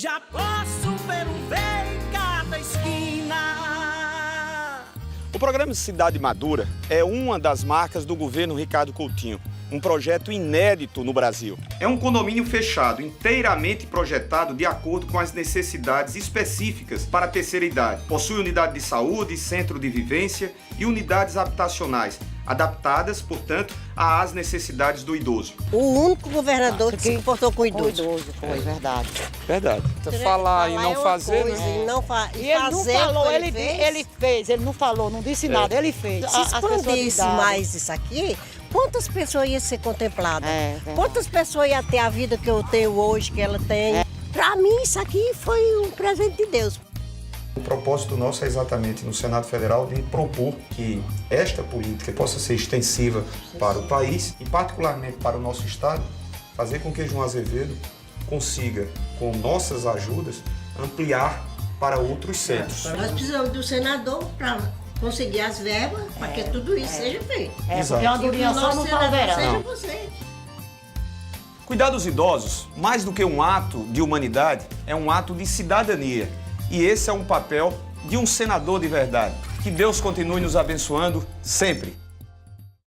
Já posso ver um véi em cada esquina. O programa Cidade Madura é uma das marcas do governo Ricardo Coutinho, um projeto inédito no Brasil. É um condomínio fechado, inteiramente projetado de acordo com as necessidades específicas para a terceira idade. Possui unidade de saúde, centro de vivência e unidades habitacionais, adaptadas, portanto, às necessidades do idoso. O único governador que se comportou com o idoso. Foi verdade. Verdade. Falar e não fazer, coisa, né? e não E ele não falou, ele fez. fez, ele não falou, não disse nada, ele fez. Se expandisse mais isso aqui, quantas pessoas iam ser contempladas? Quantas pessoas iam ter a vida que eu tenho hoje, que ela tem? Para mim, isso aqui foi um presente de Deus. O propósito nosso é exatamente, no Senado Federal, de propor que esta política possa ser extensiva para o país e, particularmente, para o nosso Estado, fazer com que João Azevedo consiga, com nossas ajudas, ampliar para outros centros. Nós precisamos do senador para conseguir as verbas, para que tudo isso seja feito. Exato. E a andorinha só não tá verão. Seja você. Cuidar dos idosos, mais do que um ato de humanidade, é um ato de cidadania. E esse é um papel de um senador de verdade. Que Deus continue nos abençoando sempre.